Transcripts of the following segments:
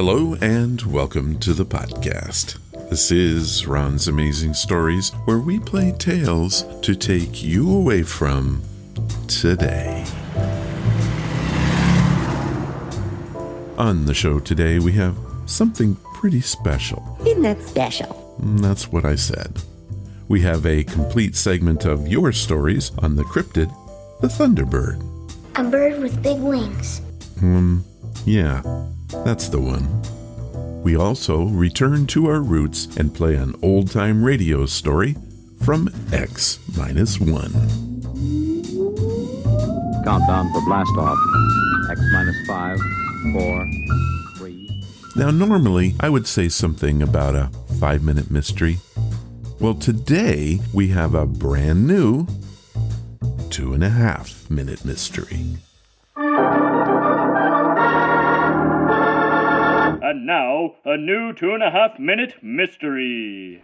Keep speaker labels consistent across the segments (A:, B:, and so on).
A: Hello and welcome to the podcast. This is Ron's Amazing Stories, where we play tales to take you away from today. On the show today, we have something pretty special.
B: Isn't that special?
A: That's what I said. We have a complete segment of your stories on the cryptid, the Thunderbird.
C: A bird with big wings.
A: Yeah, that's the one. We also return to our roots and play an old-time radio story from X-1.
D: Countdown for blast off. X-5, 4, 3.
A: Now, normally, I would say something about a 5-minute mystery. Well, today, we have a brand new 2.5-minute mystery.
E: And now, a new 2.5-minute mystery.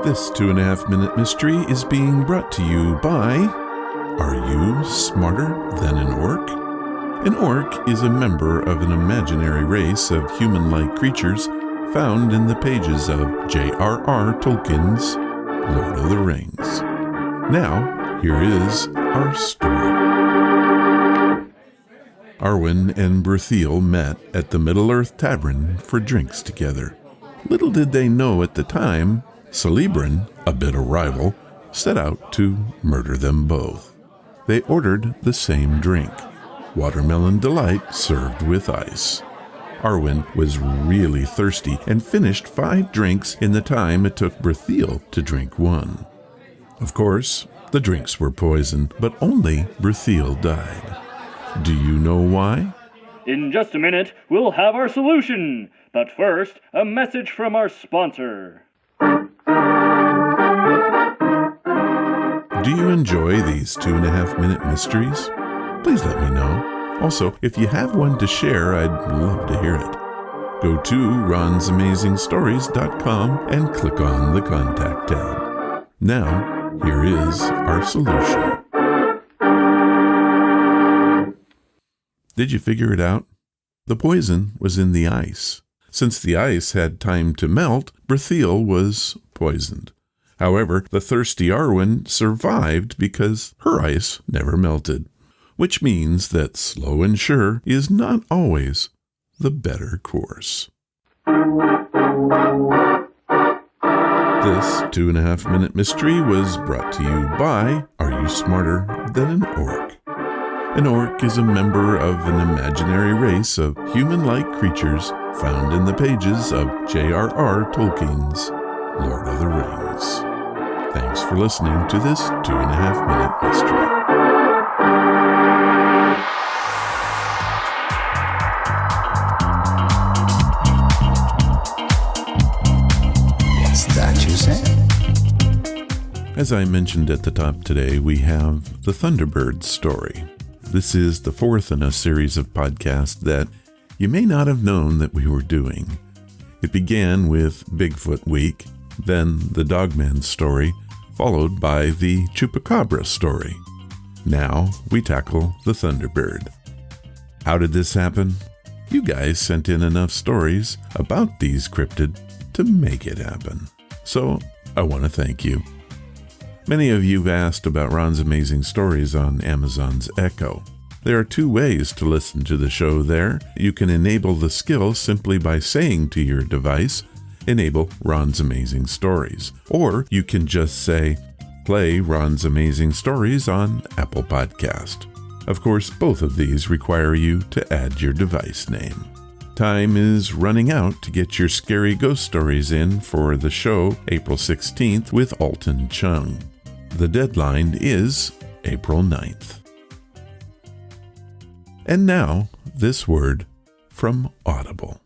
A: This 2.5-minute mystery is being brought to you by... Are you smarter than an orc? An orc is a member of an imaginary race of human-like creatures found in the pages of J.R.R. Tolkien's Lord of the Rings. Now, here is our story. Arwen and Berthiel met at the Middle-earth Tavern for drinks together. Little did they know at the time, Celebrin, a bitter rival, set out to murder them both. They ordered the same drink, Watermelon Delight served with ice. Arwen was really thirsty and finished 5 drinks in the time it took Berthiel to drink 1. Of course, the drinks were poisoned, but only Berthiel died. Do you know why?
E: In just a minute, we'll have our solution. But first, a message from our sponsor.
A: Do you enjoy these 2.5-minute mysteries? Please let me know. Also, if you have one to share, I'd love to hear it. Go to ronsamazingstories.com and click on the Contact tab. Now, here is our solution. Did you figure it out? The poison was in the ice. Since the ice had time to melt, Berthiel was poisoned. However, the thirsty Arwen survived because her ice never melted, which means that slow and sure is not always the better course. This 2.5-minute mystery was brought to you by Are You Smarter Than an Orc? An orc is a member of an imaginary race of human-like creatures found in the pages of J.R.R. Tolkien's Lord of the Rings. Thanks for listening to this 2.5-minute mystery. As I mentioned at the top today, we have the Thunderbird Story. This is the 4th in a series of podcasts that you may not have known that we were doing. It began with Bigfoot Week, then the Dogman Story, followed by the Chupacabra Story. Now we tackle the Thunderbird. How did this happen? You guys sent in enough stories about these cryptid to make it happen. So I want to thank you. Many of you have asked about Ron's Amazing Stories on Amazon's Echo. There are 2 ways to listen to the show there. You can enable the skill simply by saying to your device, enable Ron's Amazing Stories. Or you can just say, play Ron's Amazing Stories on Apple Podcast. Of course, both of these require you to add your device name. Time is running out to get your scary ghost stories in for the show April 16th with Alton Chung. The deadline is April 9th. And now, this word from Audible.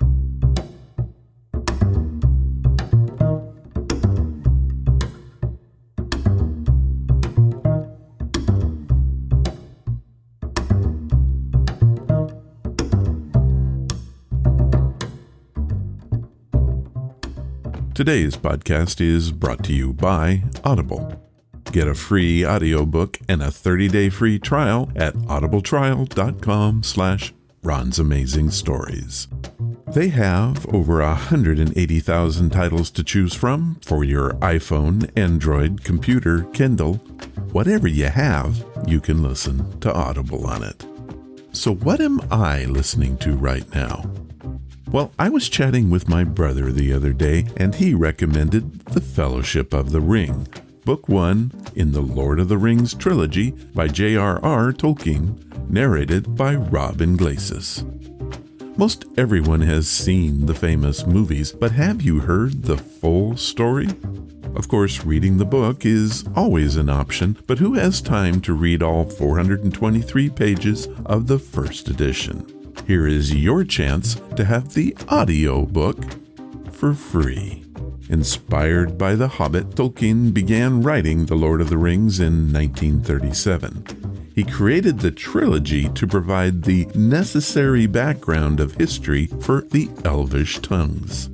A: Today's podcast is brought to you by Audible. Get a free audiobook and a 30-day free trial at audibletrial.com/Ron's Amazing Stories. They have over 180,000 titles to choose from for your iPhone, Android, computer, Kindle. Whatever you have, you can listen to Audible on it. So what am I listening to right now? Well, I was chatting with my brother the other day, and he recommended The Fellowship of the Ring, Book 1 in the Lord of the Rings trilogy by J.R.R. Tolkien, narrated by Rob Inglesis. Most everyone has seen the famous movies, but have you heard the full story? Of course, reading the book is always an option, but who has time to read all 423 pages of the first edition? Here is your chance to have the audio book for free. Inspired by The Hobbit, Tolkien began writing The Lord of the Rings in 1937. He created the trilogy to provide the necessary background of history for the Elvish tongues.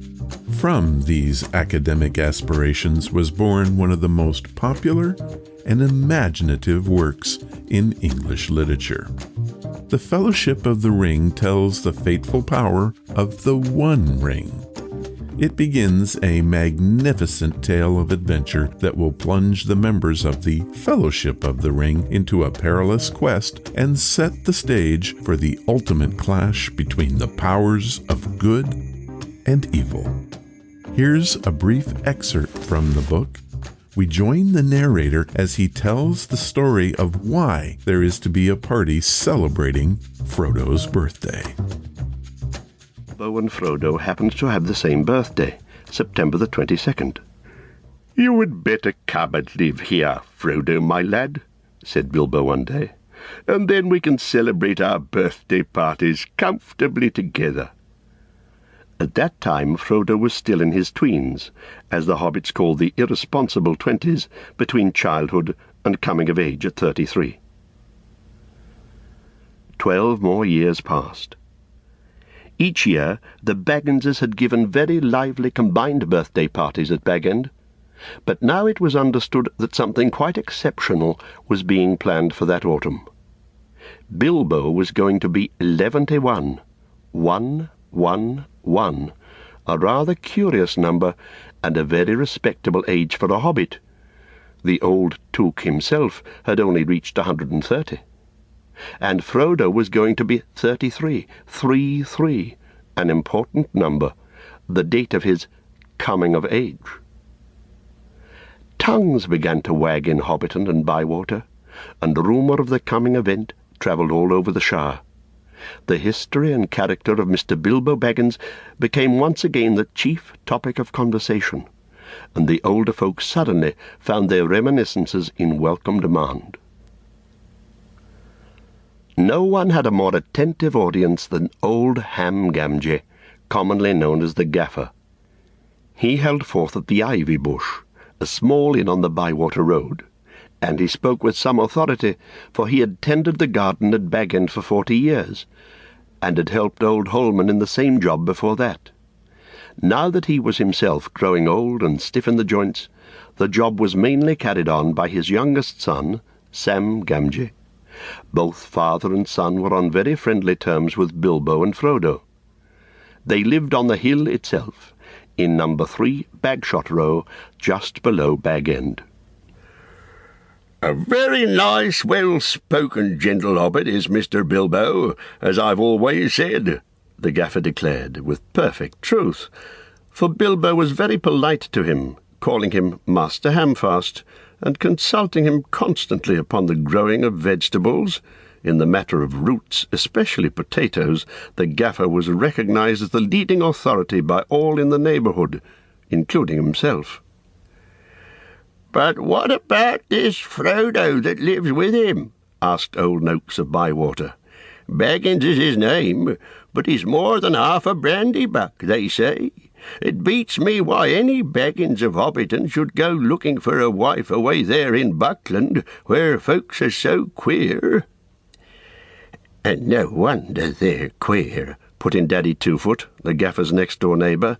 A: From these academic aspirations was born one of the most popular and imaginative works in English literature. The Fellowship of the Ring tells the fateful power of the One Ring. It begins a magnificent tale of adventure that will plunge the members of the Fellowship of the Ring into a perilous quest and set the stage for the ultimate clash between the powers of good and evil. Here's a brief excerpt from the book. We join the narrator as he tells the story of why there is to be a party celebrating Frodo's birthday.
B: Bilbo and Frodo happened to have the same birthday, September the 22nd. "You had better come and live here, Frodo, my lad," said Bilbo one day, "and then we can celebrate our birthday parties comfortably together." At that time, Frodo was still in his tweens, as the hobbits call the irresponsible 20s, between childhood and coming of age at 33. 12 more years passed. Each year, the Bagginses had given very lively combined birthday parties at Bag End, but now it was understood that something quite exceptional was being planned for that autumn. Bilbo was going to be 11-1, 111, a rather curious number and a very respectable age for a hobbit. The old Took himself had only reached 130. And Frodo was going to be 33, 3-3, an important number, the date of his coming of age. Tongues began to wag in Hobbiton and Bywater, and rumour of the coming event travelled all over the Shire. The history and character of Mr. Bilbo Baggins became once again the chief topic of conversation, and the older folk suddenly found their reminiscences in welcome demand. No one had a more attentive audience than old Ham Gamgee, commonly known as the Gaffer. He held forth at the Ivy Bush, a small inn on the Bywater Road, and he spoke with some authority, for he had tended the garden at Bag End for 40 years, and had helped old Holman in the same job before that. Now that he was himself growing old and stiff in the joints, the job was mainly carried on by his youngest son, Sam Gamgee. Both father and son were on very friendly terms with Bilbo and Frodo. They lived on the hill itself, in number 3 Bagshot Row, just below Bag End. "A very nice, well-spoken, gentle hobbit is Mr. Bilbo, as I've always said," the Gaffer declared, with perfect truth, for Bilbo was very polite to him, calling him Master Hamfast, and consulting him constantly upon the growing of vegetables. In the matter of roots, especially potatoes, the Gaffer was recognized as the leading authority by all in the neighbourhood, including himself. "But what about this Frodo that lives with him?" asked old Noakes of Bywater. "Baggins is his name, but he's more than half a brandy-buck, they say. It beats me why any Baggins of Hobbiton should go looking for a wife away there in Buckland, where folks are so queer." "And no wonder they're queer," put in Daddy Twofoot, the Gaffer's next-door neighbour.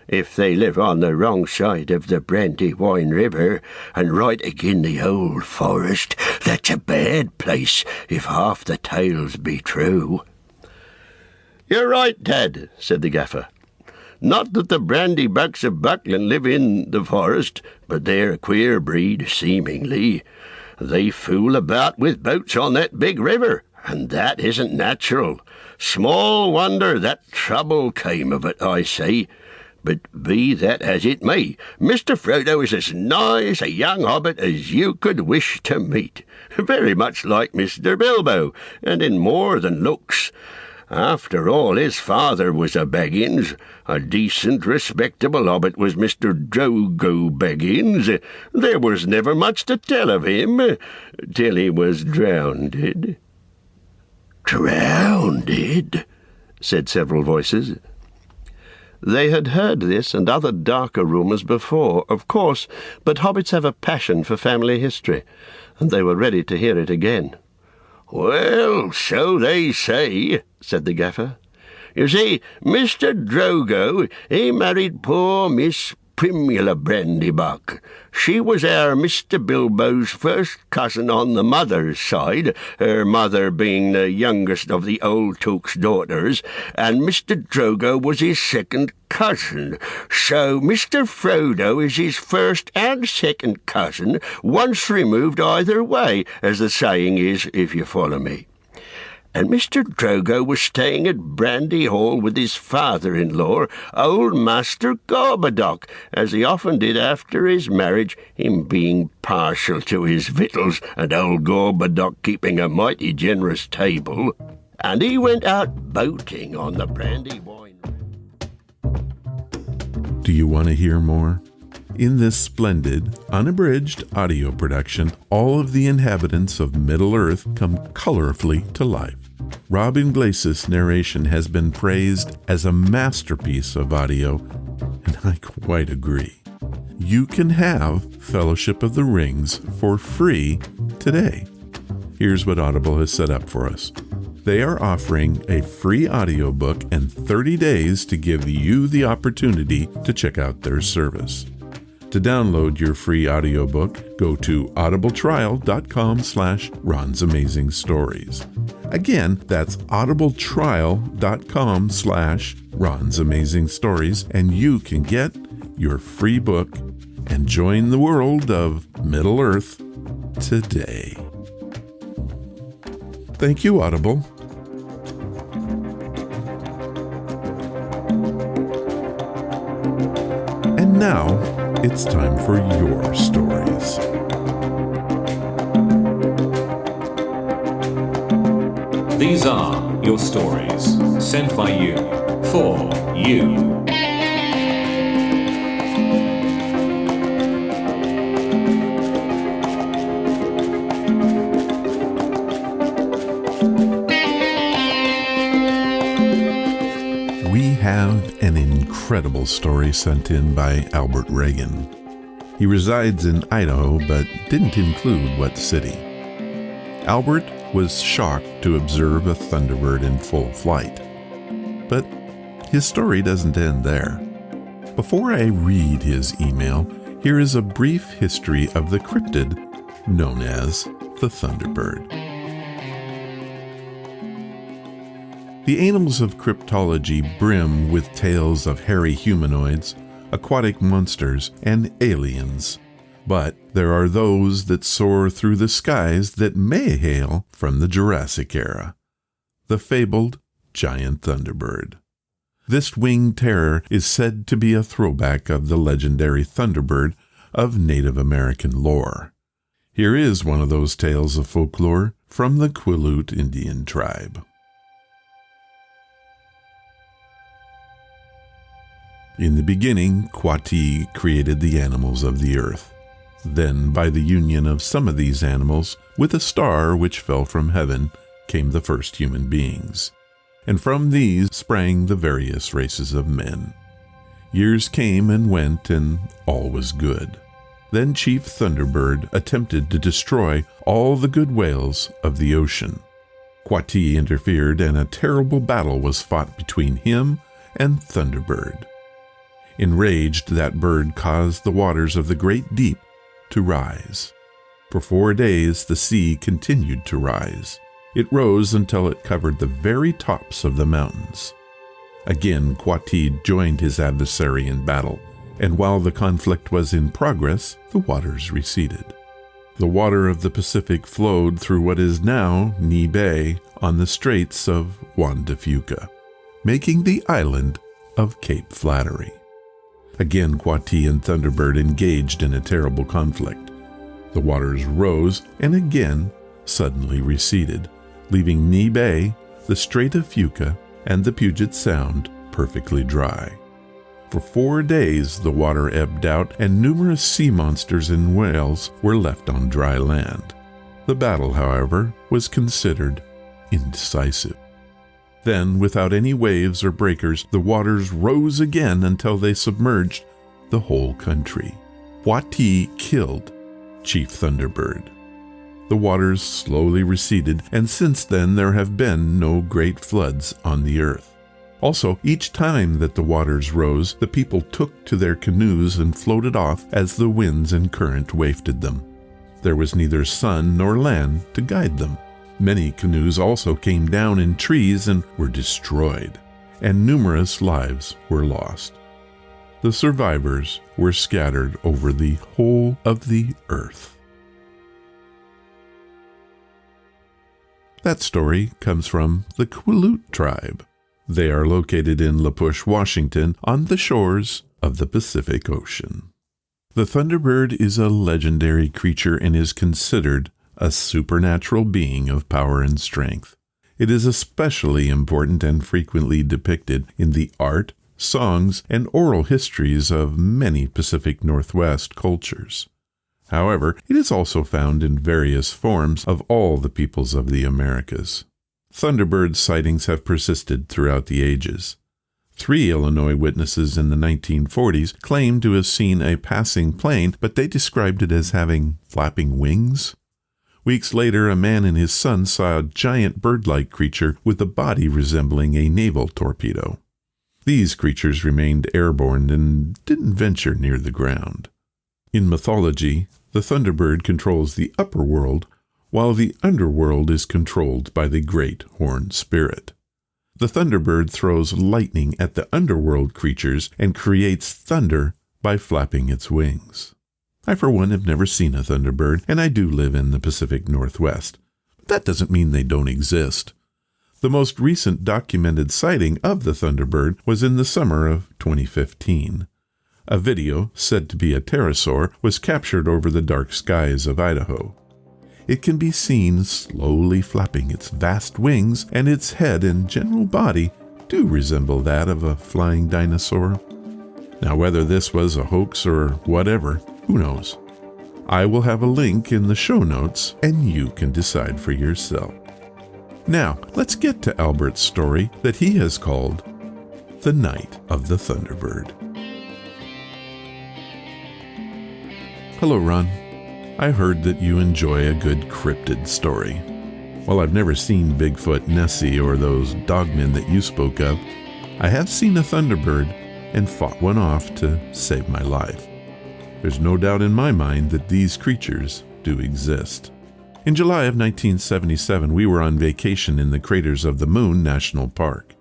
B: If they live on the wrong side of the Brandywine River and right agin the old forest, that's a bad place if half the tales be true." "You're right, Dad," said the gaffer. "Not that the brandybucks of Buckland live in the forest, but they're a queer breed, seemingly. They fool about with boats on that big river, and that isn't natural. Small wonder that trouble came of it, I say. But be that as it may, Mr. Frodo is as nice a young hobbit as you could wish to meet. Very much like Mr. Bilbo, and in more than looks. After all, his father was a Baggins. A decent, respectable hobbit was Mr. Drogo Baggins. There was never much to tell of him, till he was drownded." "Drownded?" said several voices. They had heard this and other darker rumours before, of course, but hobbits have a passion for family history, and they were ready to hear it again. "Well, so they say," said the gaffer. "You see, Mr. Drogo, he married poor Miss Primula Brandybuck. She was our Mr. Bilbo's first cousin on the mother's side, her mother being the youngest of the old Took's daughters, and Mr. Drogo was his second cousin. So Mr. Frodo is his first and second cousin, once removed either way, as the saying is, if you follow me. And Mr. Drogo was staying at Brandy Hall with his father-in-law, old Master Gorbodoc, as he often did after his marriage, him being partial to his victuals, and old Gorbodoc keeping a mighty generous table. And he went out boating on the Brandywine."
A: Do you want to hear more? In this splendid, unabridged audio production, all of the inhabitants of Middle-earth come colorfully to life. Rob Iglesias' narration has been praised as a masterpiece of audio, and I quite agree. You can have Fellowship of the Rings for free today. Here's what Audible has set up for us. They are offering a free audiobook and 30 days to give you the opportunity to check out their service. To download your free audiobook, go to audibletrial.com/Ron's Amazing Stories. Again, that's audibletrial.com/Ron's Amazing Stories, and you can get your free book and join the world of Middle-earth today. Thank you, Audible. And now, it's time for your stories.
F: These are your stories, sent by you, for you.
A: We have an incredible story sent in by Albert Reagan. He resides in Idaho, but didn't include what city. Albert was shocked to observe a Thunderbird in full flight. But his story doesn't end there. Before I read his email, here is a brief history of the cryptid known as the Thunderbird. The annals of cryptology brim with tales of hairy humanoids, aquatic monsters, and aliens. But there are those that soar through the skies that may hail from the Jurassic era. The fabled giant Thunderbird. This winged terror is said to be a throwback of the legendary Thunderbird of Native American lore. Here is one of those tales of folklore from the Quileute Indian tribe. In the beginning, Quati created the animals of the earth. Then, by the union of some of these animals with a star which fell from heaven, came the first human beings. And from these sprang the various races of men. Years came and went, and all was good. Then Chief Thunderbird attempted to destroy all the good whales of the ocean. Quati interfered, and a terrible battle was fought between him and Thunderbird. Enraged, that bird caused the waters of the great deep to rise. For 4 days the sea continued to rise. It rose until it covered the very tops of the mountains. Again, Quatid joined his adversary in battle, and while the conflict was in progress, the waters receded. The water of the Pacific flowed through what is now Ni Bay on the Straits of Juan de Fuca, making the island of Cape Flattery. Again, Quati and Thunderbird engaged in a terrible conflict. The waters rose and again suddenly receded, leaving Ni Bay, the Strait of Fuca, and the Puget Sound perfectly dry. For 4 days the water ebbed out, and numerous sea monsters and whales were left on dry land. The battle, however, was considered indecisive. Then, without any waves or breakers, the waters rose again until they submerged the whole country. Quati killed Chief Thunderbird. The waters slowly receded, and since then there have been no great floods on the earth. Also, each time that the waters rose, the people took to their canoes and floated off as the winds and current wafted them. There was neither sun nor land to guide them. Many canoes also came down in trees and were destroyed, and numerous lives were lost. The survivors were scattered over the whole of the earth. That story comes from the Quileute tribe. They are located in La Push, Washington, on the shores of the Pacific Ocean. The Thunderbird is a legendary creature and is considered a supernatural being of power and strength. It is especially important and frequently depicted in the art, songs, and oral histories of many Pacific Northwest cultures. However, it is also found in various forms of all the peoples of the Americas. Thunderbird sightings have persisted throughout the ages. 3 Illinois witnesses in the 1940s claimed to have seen a passing plane, but they described it as having flapping wings. Weeks later, a man and his son saw a giant bird-like creature with a body resembling a naval torpedo. These creatures remained airborne and didn't venture near the ground. In mythology, the Thunderbird controls the upper world, while the underworld is controlled by the Great Horned Spirit. The Thunderbird throws lightning at the underworld creatures and creates thunder by flapping its wings. I, for one, have never seen a Thunderbird, and I do live in the Pacific Northwest. But that doesn't mean they don't exist. The most recent documented sighting of the Thunderbird was in the summer of 2015. A video, said to be a pterosaur, was captured over the dark skies of Idaho. It can be seen slowly flapping its vast wings, and its head and general body do resemble that of a flying dinosaur. Now, whether this was a hoax or whatever, who knows? I will have a link in the show notes, and you can decide for yourself. Now, let's get to Albert's story that he has called The Night of the Thunderbird. Hello, Ron. I heard that you enjoy a good cryptid story. While I've never seen Bigfoot, Nessie, or those dogmen that you spoke of, I have seen a Thunderbird and fought one off to save my life. There's no doubt in my mind that these creatures do exist. In July of 1977, we were on vacation in the Craters of the Moon National Park.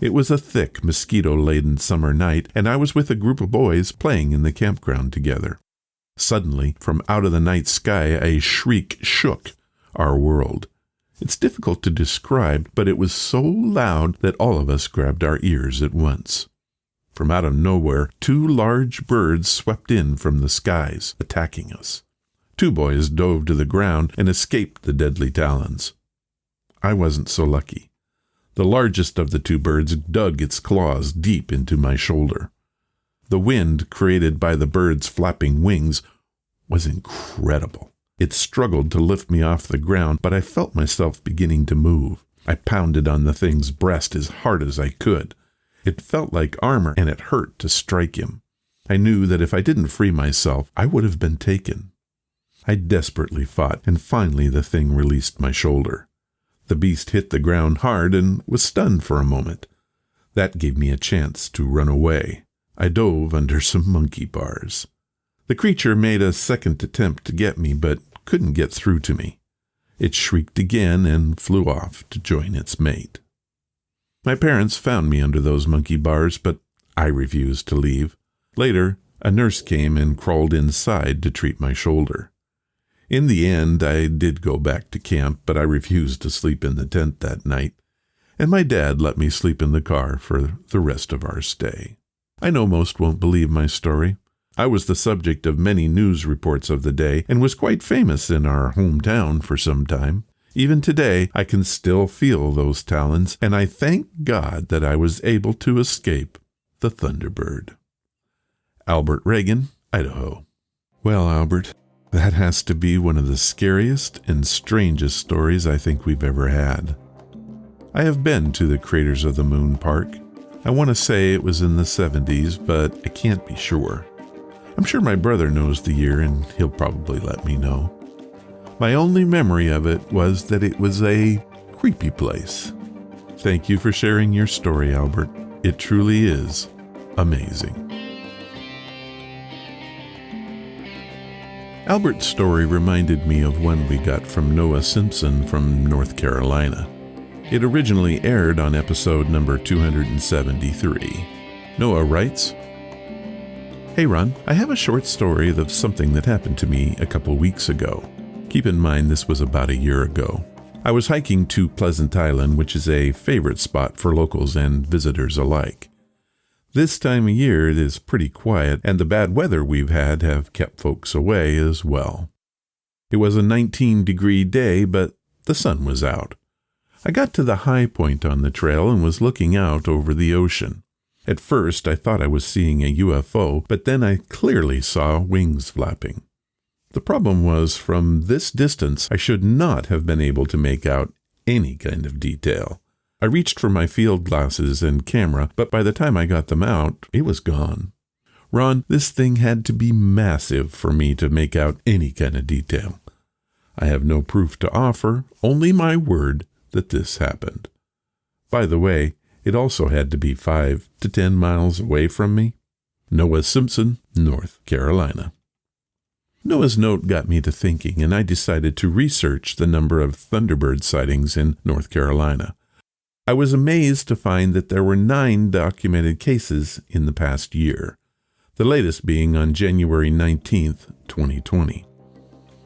A: It was a thick, mosquito-laden summer night, and I was with a group of boys playing in the campground together. Suddenly, from out of the night sky, a shriek shook our world. It's difficult to describe, but it was so loud that all of us grabbed our ears at once. From out of nowhere, 2 large birds swept in from the skies, attacking us. 2 boys dove to the ground and escaped the deadly talons. I wasn't so lucky. The largest of the 2 birds dug its claws deep into my shoulder. The wind created by the bird's flapping wings was incredible. It struggled to lift me off the ground, but I felt myself beginning to move. I pounded on the thing's breast as hard as I could. It felt like armor, and it hurt to strike him. I knew that if I didn't free myself, I would have been taken. I desperately fought, and finally the thing released my shoulder. The beast hit the ground hard and was stunned for a moment. That gave me a chance to run away. I dove under some monkey bars. The creature made a second attempt to get me, but couldn't get through to me. It shrieked again and flew off to join its mate. My parents found me under those monkey bars, but I refused to leave. Later, a nurse came and crawled inside to treat my shoulder. In the end, I did go back to camp, but I refused to sleep in the tent that night, and my dad let me sleep in the car for the rest of our stay. I know most won't believe my story. I was the subject of many news reports of the day and was quite famous in our hometown for some time. Even today, I can still feel those talons, and I thank God that I was able to escape the Thunderbird. Albert Reagan, Idaho. Well, Albert, that has to be one of the scariest and strangest stories I think we've ever had. I have been to the Craters of the Moon Park. I want to say it was in the 70s, but I can't be sure. I'm sure my brother knows the year, and he'll probably let me know. My only memory of it was that it was a creepy place. Thank you for sharing your story, Albert. It truly is amazing. Albert's story reminded me of one we got from Noah Simpson from North Carolina. It originally aired on episode number 273. Noah writes, "Hey Ron, I have a short story of something that happened to me a couple weeks ago. Keep in mind this was about a year ago. I was hiking to Pleasant Island, which is a favorite spot for locals and visitors alike. This time of year it is pretty quiet, and the bad weather we've had have kept folks away as well. It was a 19-degree day, but the sun was out. I got to the high point on the trail and was looking out over the ocean. At first I thought I was seeing a UFO, but then I clearly saw wings flapping. The problem was, from this distance, I should not have been able to make out any kind of detail. I reached for my field glasses and camera, but by the time I got them out, it was gone. Ron, this thing had to be massive for me to make out any kind of detail. I have no proof to offer, only my word that this happened. By the way, it also had to be 5 to 10 miles away from me. Noah Simpson, North Carolina." Noah's note got me to thinking, and I decided to research the number of Thunderbird sightings in North Carolina. I was amazed to find that there were 9 documented cases in the past year, the latest being on January 19th, 2020.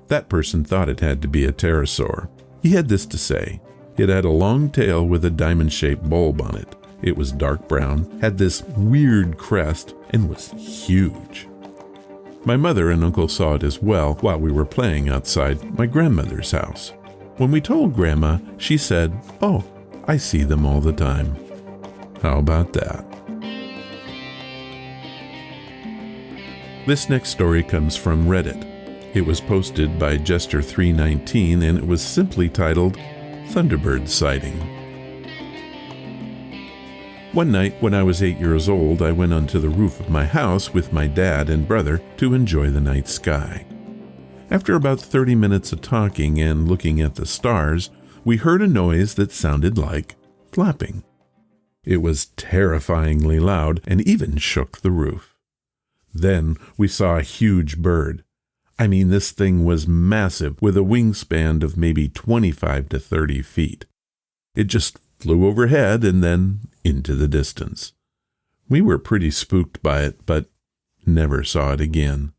A: That person thought it had to be a pterosaur. He had this to say: "It had a long tail with a diamond-shaped bulb on it. It was dark brown, had this weird crest, and was huge." My mother and uncle saw it as well while we were playing outside my grandmother's house. When we told Grandma, she said, "Oh, I see them all the time." How about that? This next story comes from Reddit. It was posted by Jester319, and it was simply titled Thunderbird Sighting. One night when I was 8 years old, I went onto the roof of my house with my dad and brother to enjoy the night sky. After about 30 minutes of talking and looking at the stars, we heard a noise that sounded like flapping. It was terrifyingly loud and even shook the roof. Then we saw a huge bird. I mean, this thing was massive, with a wingspan of maybe 25 to 30 feet. It just flew overhead and then into the distance. We were pretty spooked by it, but never saw it again.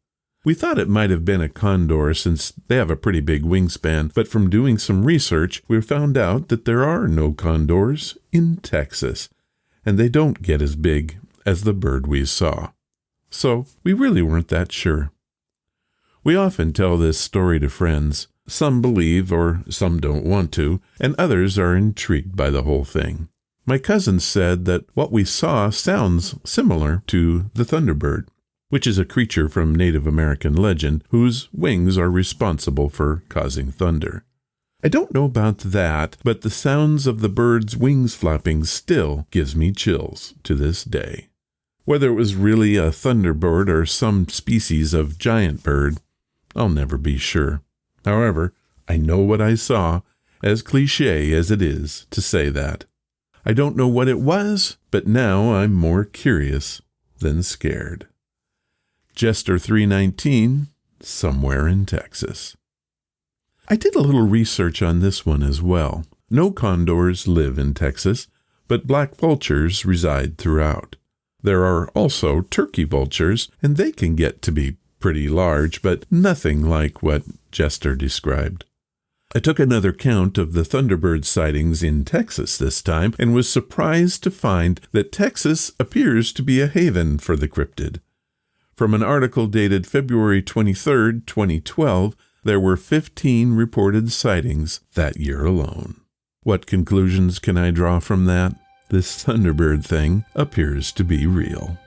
A: We thought it might have been a condor since they have a pretty big wingspan, but from doing some research, we found out that there are no condors in Texas, and they don't get as big as the bird we saw. So we really weren't that sure. We often tell this story to friends. Some believe or some don't want to, and others are intrigued by the whole thing. My cousin said that what we saw sounds similar to the Thunderbird, which is a creature from Native American legend whose wings are responsible for causing thunder. I don't know about that, but the sounds of the bird's wings flapping still gives me chills to this day. Whether it was really a Thunderbird or some species of giant bird, I'll never be sure. However, I know what I saw, as cliché as it is to say that. I don't know what it was, but now I'm more curious than scared. Jester 319, somewhere in Texas. I did a little research on this one as well. No condors live in Texas, but black vultures reside throughout. There are also turkey vultures, and they can get to be pretty large, but nothing like what Jester described. I took another count of the Thunderbird sightings in Texas this time, and was surprised to find that Texas appears to be a haven for the cryptid. From an article dated February 23, 2012, there were 15 reported sightings that year alone. What conclusions can I draw from that? This Thunderbird thing appears to be real.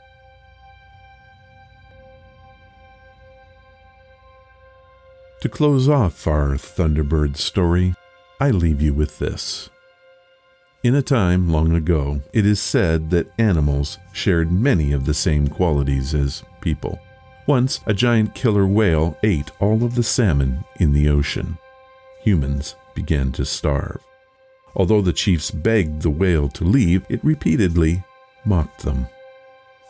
A: To close off our Thunderbird story, I leave you with this. In a time long ago, it is said that animals shared many of the same qualities as people. Once, a giant killer whale ate all of the salmon in the ocean. Humans began to starve. Although the chiefs begged the whale to leave, it repeatedly mocked them.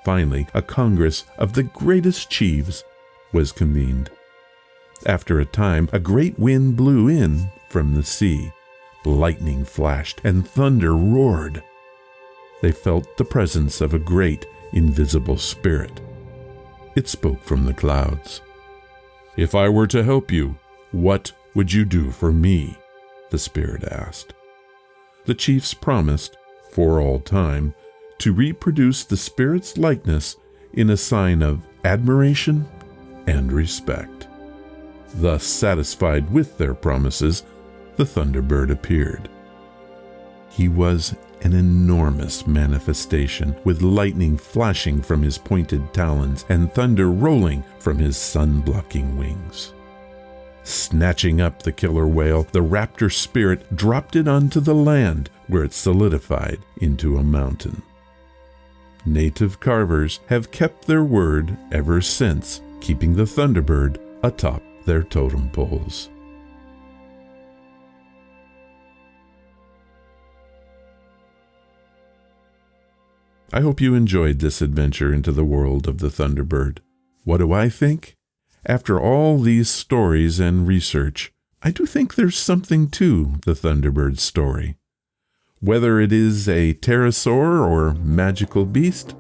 A: Finally, a congress of the greatest chiefs was convened. After a time, a great wind blew in from the sea. Lightning flashed and thunder roared. They felt the presence of a great, invisible spirit. It spoke from the clouds. "If I were to help you, what would you do for me?" the spirit asked. The chiefs promised, for all time, to reproduce the spirit's likeness in a sign of admiration and respect. Thus satisfied with their promises, the Thunderbird appeared. He was an enormous manifestation, with lightning flashing from his pointed talons and thunder rolling from his sun-blocking wings. Snatching up the killer whale, the raptor spirit dropped it onto the land, where it solidified into a mountain. Native carvers have kept their word ever since, keeping the Thunderbird atop their totem poles. I hope you enjoyed this adventure into the world of the Thunderbird. What do I think? After all these stories and research, I do think there's something to the Thunderbird story. Whether it is a pterosaur or magical beast,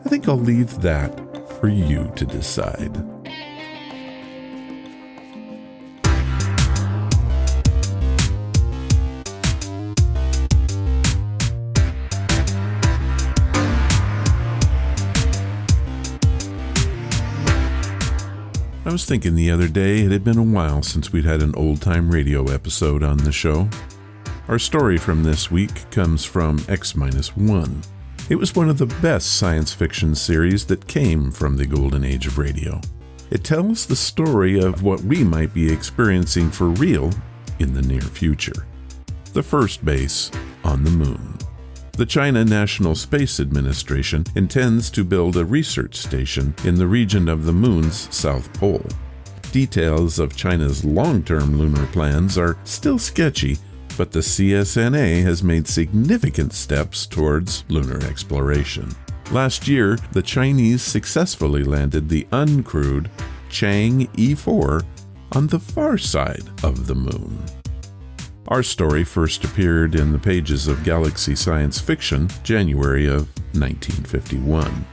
A: I think I'll leave that for you to decide. I was thinking the other day it had been a while since we'd had an old-time radio episode on the show. Our story from this week comes from X-1. It was one of the best science fiction series that came from the golden age of radio. It tells the story of what we might be experiencing for real in the near future. The first base on the moon. The China National Space Administration intends to build a research station in the region of the moon's south pole. Details of China's long-term lunar plans are still sketchy, but the CSNA has made significant steps towards lunar exploration. Last year, the Chinese successfully landed the uncrewed Chang'e 4 on the far side of the moon. Our story first appeared in the pages of Galaxy Science Fiction, January of 1951.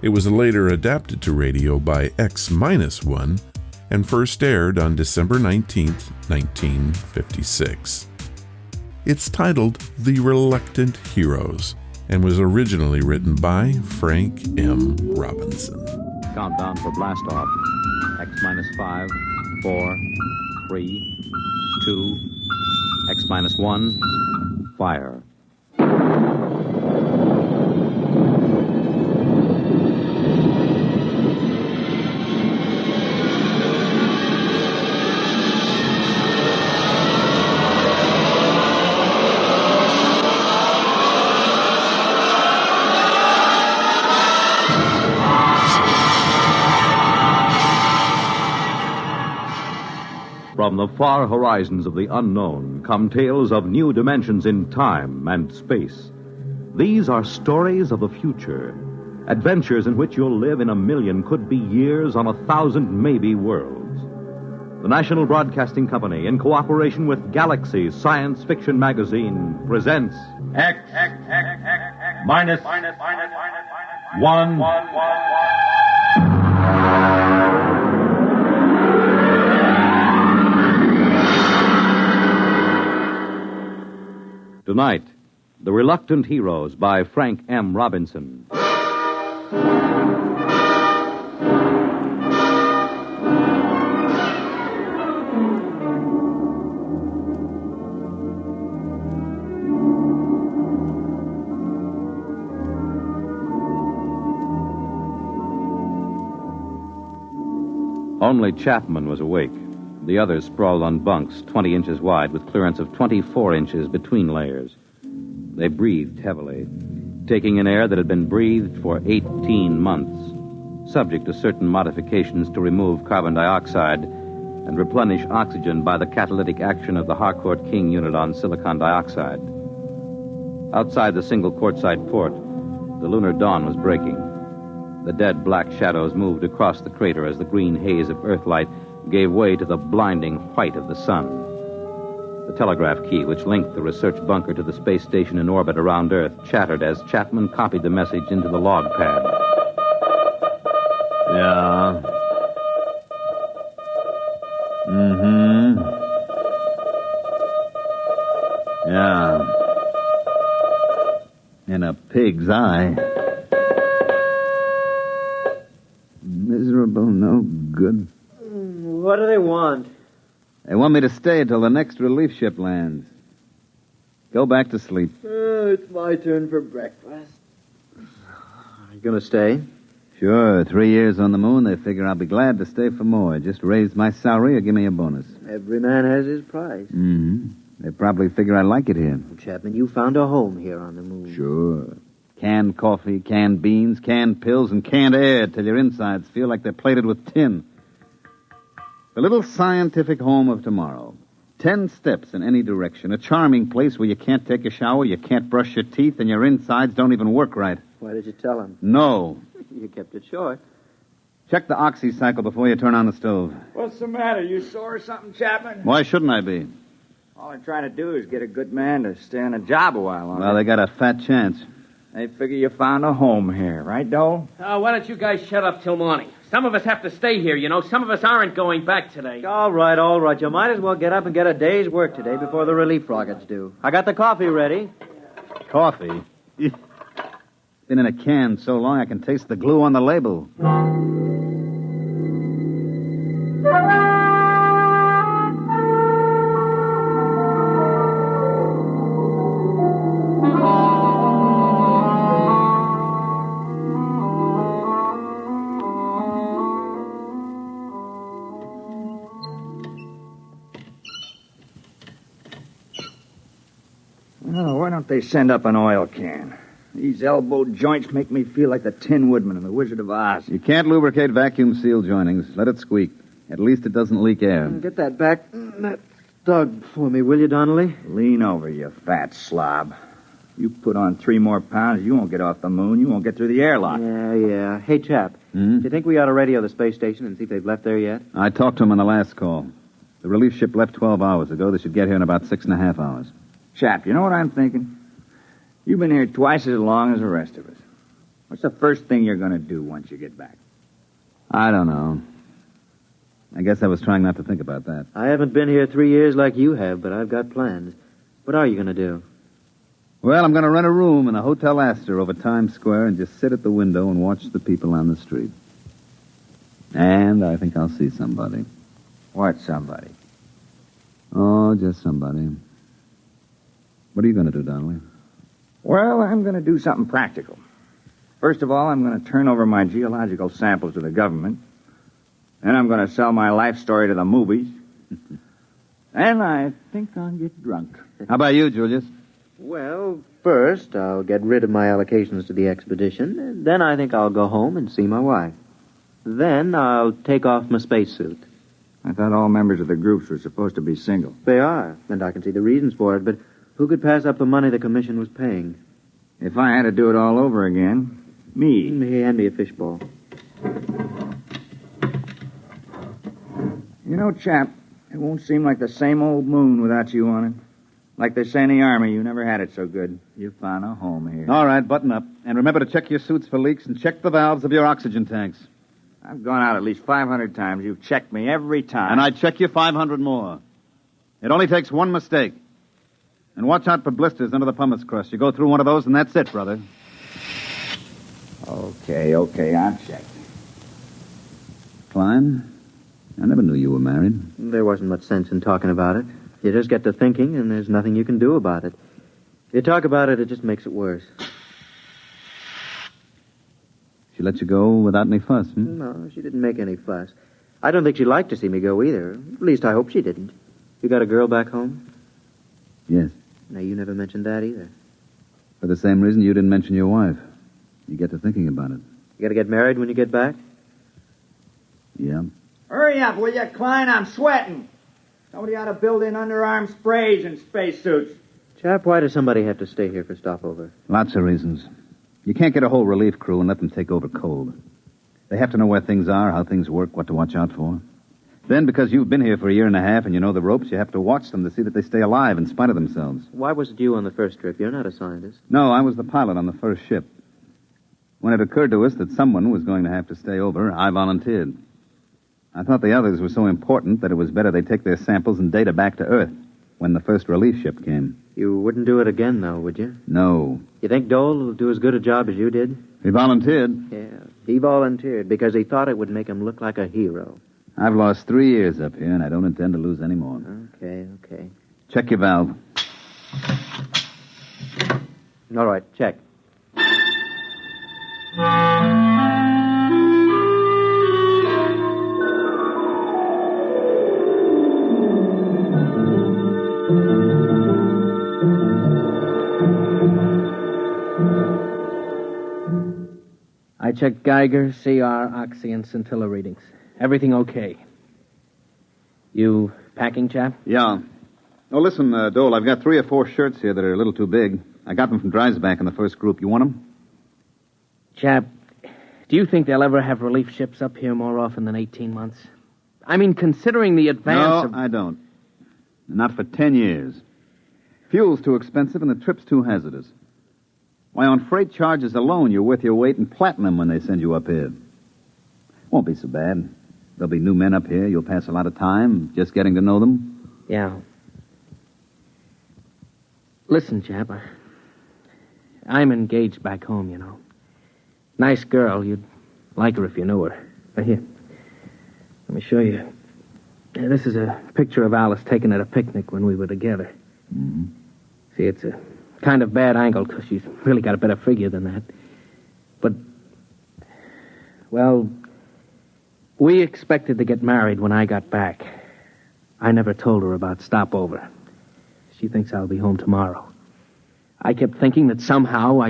A: It was later adapted to radio by X-1 and first aired on December 19, 1956. It's titled The Reluctant Heroes and was originally written by Frank M. Robinson.
D: Countdown for blast off. X-5, 4, 3, 2, X-1, fire. From the far horizons of the unknown come tales of new dimensions in time and space. These are stories of the future, Adventures in which you'll live in 1,000,000, could be years, on 1,000 maybe worlds. The National Broadcasting Company, in cooperation with Galaxy Science Fiction Magazine, presents
G: X minus 1.
D: Tonight, The Reluctant Heroes by Frank M. Robinson. Only Chapman was awake. The others sprawled on bunks 20 inches wide with clearance of 24 inches between layers. They breathed heavily, taking in air that had been breathed for 18 months, subject to certain modifications to remove carbon dioxide and replenish oxygen by the catalytic action of the Harcourt King unit on silicon dioxide. Outside the single quartzite port, the lunar dawn was breaking. The dead black shadows moved across the crater as the green haze of Earthlight gave way to the blinding white of the sun. The telegraph key, which linked the research bunker to the space station in orbit around Earth, chattered as Chapman copied the message into the log pad.
H: Yeah. Yeah. In a pig's eye. Miserable, no good.
I: What do they want?
H: They want me to stay till the next relief ship lands. Go back to sleep.
I: It's my turn for breakfast. You gonna stay?
H: Sure, 3 years on the moon, they figure I'll be glad to stay for more. Just raise my salary or give me a bonus.
I: Every man has his price.
H: Mm-hmm. They probably figure I like it here.
I: Chapman, you found a home here on the moon.
H: Sure. Canned coffee, canned beans, canned pills, and canned air till your insides feel like they're plated with tin. The little scientific home of tomorrow. 10 steps in any direction. A charming place where you can't take a shower, you can't brush your teeth, and your insides don't even work right.
I: Why did you tell him?
H: No.
I: You kept it short.
H: Check the oxy cycle before you turn on the stove.
J: What's the matter? You sore or something, Chapman?
H: Why shouldn't I be?
J: All I'm trying to do is get a good man to stay on the job a while longer.
H: Well, they got a fat chance.
J: They figure you found a home here, right, Dole?
K: Why don't you guys shut up till morning? Some of us have to stay here, you know. Some of us aren't going back today.
I: All right. You might as well get up and get a day's work today before the relief rockets do. I got the coffee ready.
H: Coffee? Been in a can so long I can taste the glue on the label.
J: Oh, why don't they send up an oil can? These elbow joints make me feel like the Tin Woodman in The Wizard of Oz.
H: You can't lubricate vacuum seal joinings. Let it squeak. At least it doesn't leak air.
I: Get that back. That Doug for me, will you, Donnelly?
J: Lean over, you fat slob. You put on 3 more pounds, you won't get off the moon. You won't get through the airlock.
I: Yeah. Hey, chap, do you think we ought to radio the space station and see if they've left there yet?
H: I talked to them on the last call. The relief ship left 12 hours ago. They should get here in about 6.5 hours.
J: Chap, you know what I'm thinking? You've been here twice as long as the rest of us. What's the first thing you're going to do once you get back?
H: I don't know. I guess I was trying not to think about that.
I: I haven't been here 3 years like you have, but I've got plans. What are you going to do?
H: Well, I'm going to rent a room in the Hotel Astor over Times Square and just sit at the window and watch the people on the street. And I think I'll see somebody.
J: What somebody?
H: Oh, just somebody. What are you going to do, Donnelly?
J: Well, I'm going to do something practical. First of all, I'm going to turn over my geological samples to the government. Then I'm going to sell my life story to the movies. And I think I'll get drunk.
H: How about you, Julius?
I: Well, first, I'll get rid of my allocations to the expedition, and then I think I'll go home and see my wife. Then I'll take off my spacesuit.
J: I thought all members of the groups were supposed to be single.
I: They are, and I can see the reasons for it, but who could pass up the money the commission was paying?
J: If I had to do it all over again, Me.
I: Hand me a fishbowl.
J: You know, chap, it won't seem like the same old moon without you on it. Like they say in the Army, you never had it so good. You found a home here.
H: All right, button up. And remember to check your suits for leaks and check the valves of your oxygen tanks.
J: I've gone out at least 500 times. You've checked me every time.
H: And I'd check you 500 more. It only takes one mistake. And watch out for blisters under the pumice crust. You go through one of those, and that's it, brother.
J: Okay, I'll check.
H: Klein, I never knew you were married.
I: There wasn't much sense in talking about it. You just get to thinking, and there's nothing you can do about it. If you talk about it, it just makes it worse.
H: She let you go without any fuss, hmm?
I: No, she didn't make any fuss. I don't think she'd like to see me go either. At least I hope she didn't. You got a girl back home?
H: Yes.
I: No, you never mentioned that either.
H: For the same reason you didn't mention your wife. You get to thinking about it.
I: You got to get married when you get back?
H: Yeah.
J: Hurry up, will you, Klein? I'm sweating. Somebody ought to build in underarm sprays and spacesuits.
I: Chap, why does somebody have to stay here for stopover?
H: Lots of reasons. You can't get a whole relief crew and let them take over cold. They have to know where things are, how things work, what to watch out for. Then, because you've been here for a year and a half and you know the ropes, you have to watch them to see that they stay alive in spite of themselves.
I: Why was it you on the first trip? You're not a scientist.
H: No, I was the pilot on the first ship. When it occurred to us that someone was going to have to stay over, I volunteered. I thought the others were so important that it was better they take their samples and data back to Earth when the first relief ship came.
I: You wouldn't do it again, though, would you?
H: No.
I: You think Dole will do as good a job as you did?
H: He volunteered.
I: Yeah, he volunteered because he thought it would make him look like a hero.
H: I've lost 3 years up here, and I don't intend to lose any more.
I: Okay.
H: Check your valve.
I: All right, check.
K: I checked Geiger, CR, Oxy, and scintilla readings. Everything okay. You packing, chap?
H: Yeah. Oh, listen, Dole, I've got 3 or 4 shirts here that are a little too big. I got them from Dreisbach in the first group. You want them?
K: Chap, do you think they'll ever have relief ships up here more often than 18 months? I mean, considering the advance of...
H: No, I don't. Not for 10 years. Fuel's too expensive and the trip's too hazardous. Why, on freight charges alone, you're worth your weight in platinum when they send you up here. Won't be so bad. There'll be new men up here. You'll pass a lot of time just getting to know them.
K: Yeah. Listen, chap, I'm engaged back home, you know. Nice girl. You'd like her if you knew her. Here, let me show you. This is a picture of Alice taken at a picnic when we were together.
H: Mm-hmm.
K: See, it's a kind of bad angle because she's really got a better figure than that. But, well, we expected to get married when I got back. I never told her about stopover. She thinks I'll be home tomorrow. I kept thinking that somehow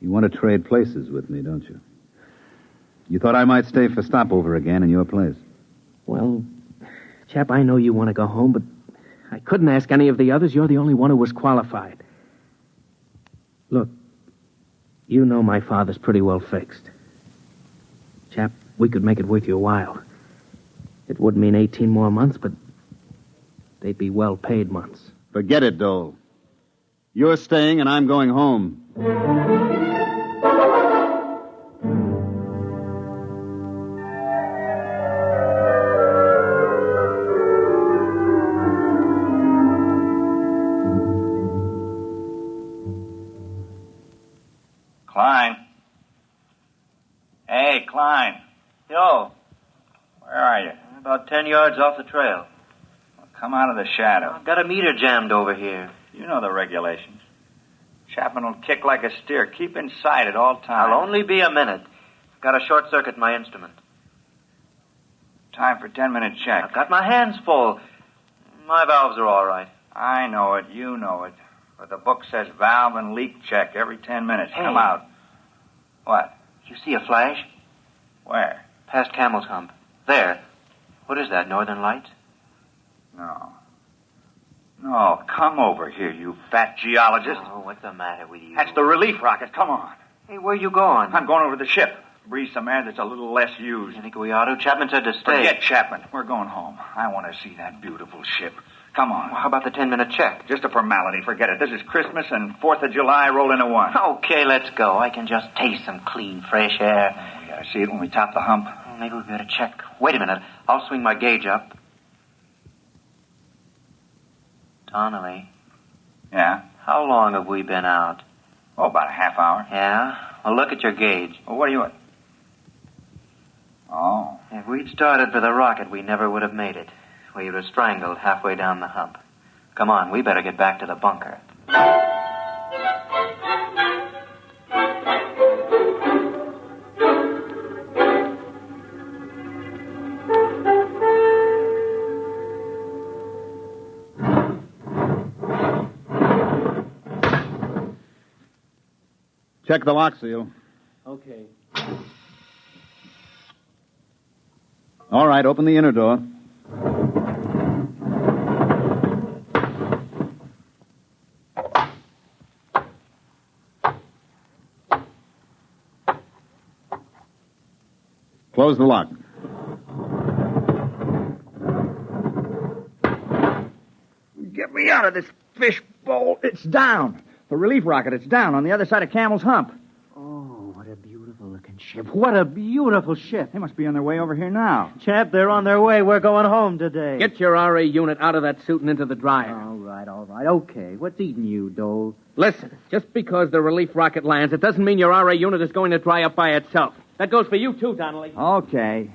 H: You want to trade places with me, don't you? You thought I might stay for stopover again in your place.
K: Well, chap, I know you want to go home, but I couldn't ask any of the others. You're the only one who was qualified. Look, you know my father's pretty well fixed. Chap, we could make it worth your while. It would mean 18 more months, but they'd be well-paid months.
H: Forget it, Dole. You're staying and I'm going home.
J: Klein. Hey, Klein.
I: Yo,
J: Where are you?
I: about 10 yards off the trail.
J: Well, come out of the shadow.
I: I've got a meter jammed over here.
J: You know the regulations. Chapman will kick like a steer. Keep inside at all times.
I: I'll only be a minute. Got a short circuit in my instrument.
J: Time for 10-minute check.
I: I've got my hands full. My valves are all right.
J: I know it. You know it. But the book says valve and leak check every 10 minutes.
I: Hey.
J: Come out. What?
I: You see a flash?
J: Where?
I: Past Camel's Hump. There. What is that, Northern Lights?
J: No. No, come over here, you fat geologist.
I: Oh, what's the matter with you?
J: That's the relief rocket. Come on.
I: Hey, where you going?
J: I'm going over to the ship. Breathe some air that's a little less used.
I: You think we ought to? Chapman said to stay.
J: Forget Chapman. We're going home. I want to see that beautiful ship. Come on.
I: Well, how about the 10-minute check?
J: Just a formality. Forget it. This is Christmas and 4th of July roll into one.
I: Okay, let's go. I can just taste some clean, fresh air.
J: We gotta see it when we top the hump.
I: Well, maybe we better check. Wait a minute. I'll swing my gauge up. Donnelly.
J: Yeah?
I: How long have we been out?
J: Oh, about a half hour.
I: Yeah? Well, look at your gauge.
J: Well, what do you want? Oh.
I: If we'd started for the rocket, we never would have made it. We would have strangled halfway down the hump. Come on, we better get back to the bunker.
H: Check the lock seal.
K: Okay.
H: All right, open the inner door. Close the lock.
J: Get me out of this fishbowl. It's down. The relief rocket, it's down on the other side of Camel's Hump.
K: Oh, what a beautiful-looking ship. What a beautiful ship.
J: They must be on their way over here now.
K: Chap, they're on their way. We're going home today.
L: Get your RA unit out of that suit and into the dryer.
K: All right. Okay. What's eating you, Dole?
L: Listen, just because the relief rocket lands, it doesn't mean your RA unit is going to dry up by itself. That goes for you, too, Donnelly.
J: Okay.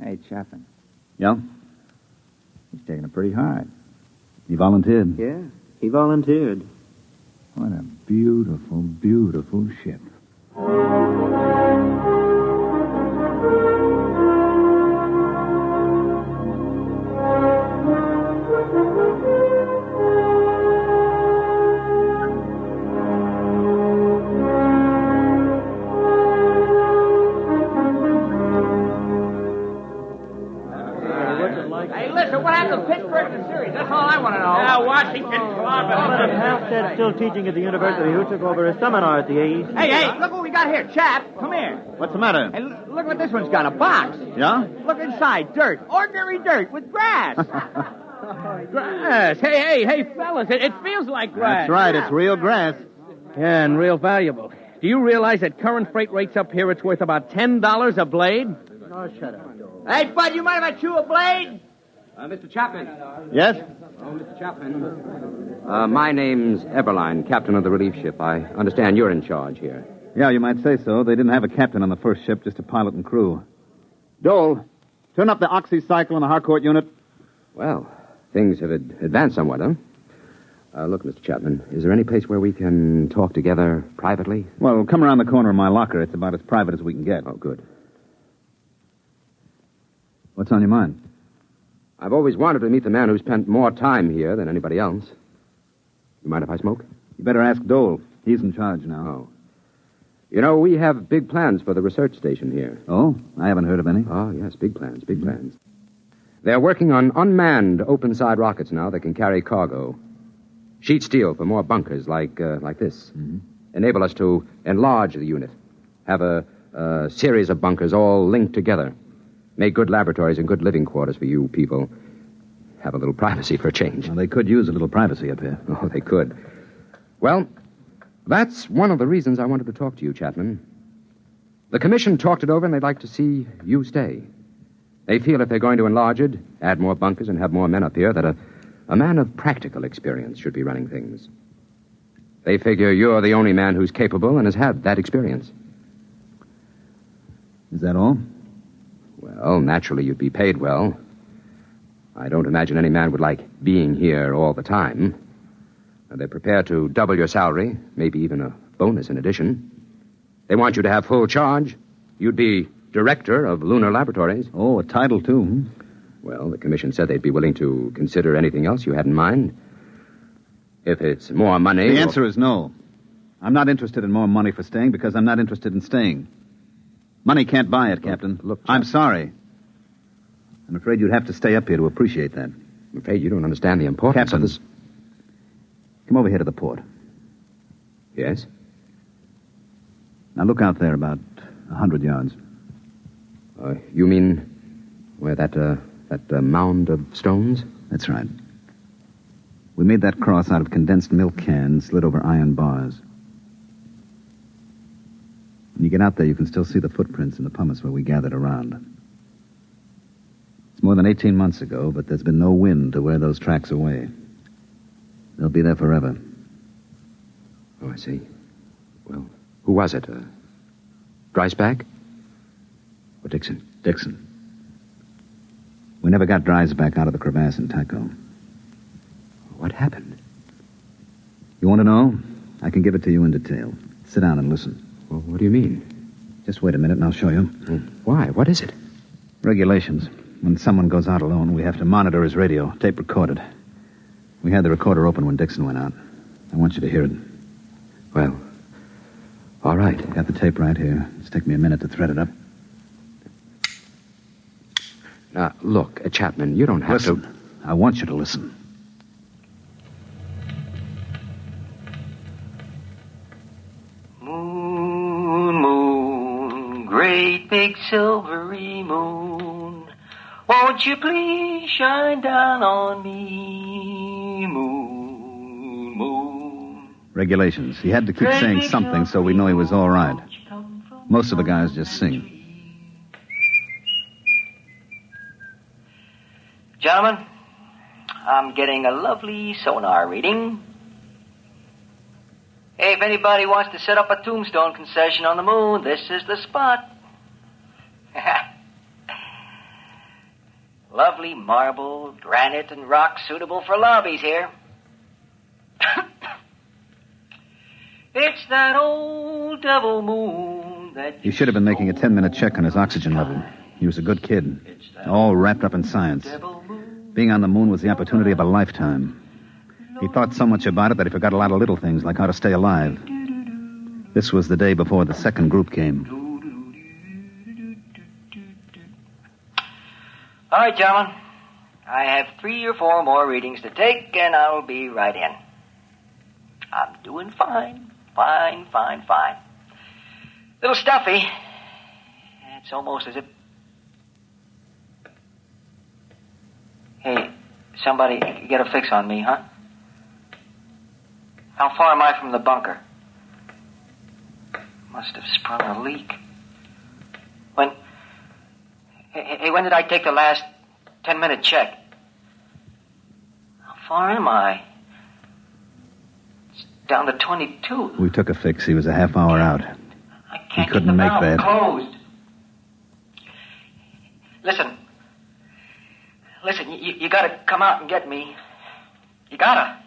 J: Hey, Chapman.
H: Yeah?
J: He's taking it pretty hard.
H: He volunteered.
I: Yeah, he volunteered.
J: What a beautiful, beautiful ship.
L: Hey, listen, what happened to Pittsburgh in the series? That's all I want to know. Yeah, Washington clobbering.
K: Halstead's still teaching at the university. Who took over a seminar at the AEC?
L: Hey, look what we got here. Chap, come here.
H: What's the matter?
L: Hey, look what this one's got, a box.
H: Yeah?
L: Look inside, dirt. Ordinary dirt with grass. Grass. Hey, fellas, it feels like grass.
H: That's right, it's real grass.
L: Yeah, and real valuable. Do you realize at current freight rates up here, it's worth about $10 a blade?
K: Oh, shut up, Dole.
L: Hey, bud, you mind if I chew a blade?
D: Mr. Chapman.
H: Yes?
D: Oh, Mr. Chapman. My name's Eberline, captain of the relief ship. I understand you're in charge here.
H: Yeah, you might say so. They didn't have a captain on the first ship, just a pilot and crew. Dole, turn up the oxycycle in the Harcourt unit.
D: Well, things have advanced somewhat, huh? Look, Mr. Chapman, is there any place where we can talk together privately?
H: Well, come around the corner of my locker. It's about as private as we can get.
D: Oh, good.
H: What's on your mind?
D: I've always wanted to meet the man who spent more time here than anybody else. You mind if I smoke?
H: You better ask Dole. He's in charge now.
D: Oh. You know, we have big plans for the research station here.
H: Oh? I haven't heard of any.
D: Oh, yes, big plans, big plans. They're working on unmanned open-side rockets now that can carry cargo. Sheet steel for more bunkers like this.
H: Mm-hmm.
D: Enable us to enlarge the unit. Have a series of bunkers all linked together. Make good laboratories and good living quarters for you people. Have a little privacy for a change.
H: Well, they could use a little privacy up here.
D: Oh, they could. Well, that's one of the reasons I wanted to talk to you, Chapman. The commission talked it over, and they'd like to see you stay. They feel if they're going to enlarge it, add more bunkers, and have more men up here, that a man of practical experience should be running things. They figure you're the only man who's capable and has had that experience.
H: Is that all?
D: Well, naturally, you'd be paid well. I don't imagine any man would like being here all the time. They're prepared to double your salary, maybe even a bonus in addition. They want you to have full charge. You'd be director of lunar laboratories.
H: Oh, a title, too.
D: Well, the commission said they'd be willing to consider anything else you had in mind. If it's more money...
H: The answer is no. I'm not interested in more money for staying because I'm not interested in staying. Money can't buy it, Captain.
D: Look,
H: I'm sorry. I'm afraid you'd have to stay up here to appreciate that.
D: I'm afraid you don't understand the importance
H: Captain,
D: of this.
H: Come over here to the port.
D: Yes?
H: Now look out there about 100 yards.
M: You mean where that mound of stones?
H: That's right. We made that cross out of condensed milk cans slid over iron bars. When you get out there, you can still see the footprints in the pumice where we gathered around. It's more than 18 months ago, but there's been no wind to wear those tracks away. They'll be there forever.
M: Oh, I see. Well, who was it? Dreisbach? Or Dixon?
H: Dixon. We never got Dreisbach out of the crevasse in Tycho.
M: What happened?
H: You want to know? I can give it to you in detail. Sit down and listen.
M: Well, what do you mean?
H: Just wait a minute and I'll show you.
M: Why? What is it?
H: Regulations. When someone goes out alone, we have to monitor his radio, tape recorded. We had the recorder open when Dixon went out. I want you to hear it.
M: Well, all right.
H: Got the tape right here. It's taken me a minute to thread it up.
M: Now, look, Chapman, you don't have
H: to... I want you to listen.
N: Moon, great big silvery moon, won't you please shine down on me, moon, moon.
H: Regulations. He had to keep saying something so we know he was all right. Most of the guys just sing.
N: Gentlemen, I'm getting a lovely sonar reading. Hey, if anybody wants to set up a tombstone concession on the moon, this is the spot. Lovely marble, granite, and rock suitable for lobbies here. It's that old devil moon that...
H: He should have been making a 10-minute check on his oxygen level. He was a good kid, all wrapped up in science. Being on the moon was the opportunity of a lifetime. He thought so much about it that he forgot a lot of little things, like how to stay alive. This was the day before the second group came.
N: All right, gentlemen. I have 3 or 4 more readings to take, and I'll be right in. I'm doing fine. Fine. Little stuffy. It's almost as if... Hey, somebody get a fix on me, huh? How far am I from the bunker? Must have sprung a leak. When did I take the last 10-minute check? How far am I? It's down to 22.
H: We took a fix. He was a half hour out.
N: I can't
H: He couldn't make that.
N: Closed. Listen, you gotta come out and get me. You gotta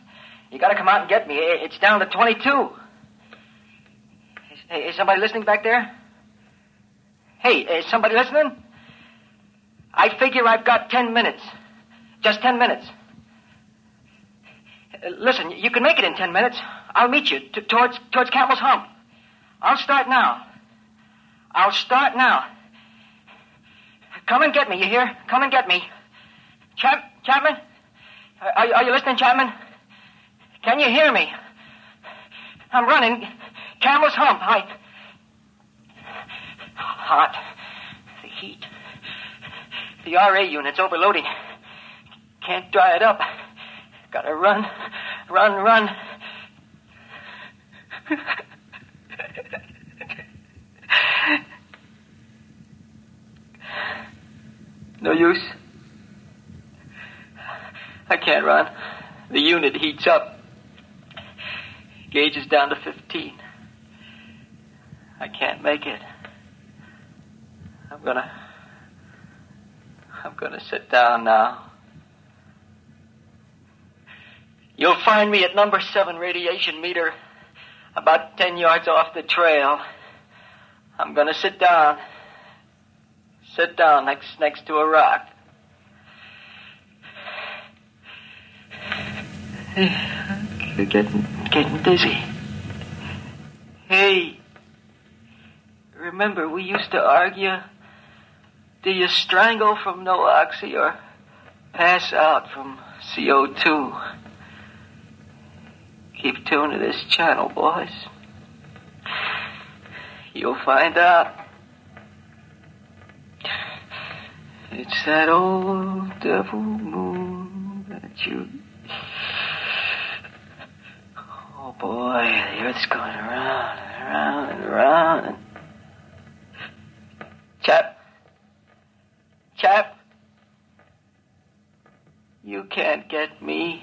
N: come out and get me. It's down to 22. Is somebody listening back there? Hey, is somebody listening? I figure I've got 10 minutes. Just 10 minutes. Listen, you can make it in 10 minutes. I'll meet you towards Camel's Hump. I'll start now. Come and get me, you hear? Come and get me. Chapman? Are you listening, Chapman? Can you hear me? I'm running. Camel's Hump. Hot. The heat. The RA unit's overloading. Can't dry it up. Gotta run. No use. I can't run. The unit heats up. Gauge is down to 15. I can't make it. I'm gonna sit down now. You'll find me at number 7 radiation meter, about 10 yards off the trail. I'm gonna sit down. Sit down next to a rock. Getting dizzy. Hey, remember we used to argue, do you strangle from no oxy or pass out from CO2? Keep tuned to this channel, boys. You'll find out. It's that old devil moon that you... Oh, boy, the Earth's going around and around and around. Chap, you can't get me,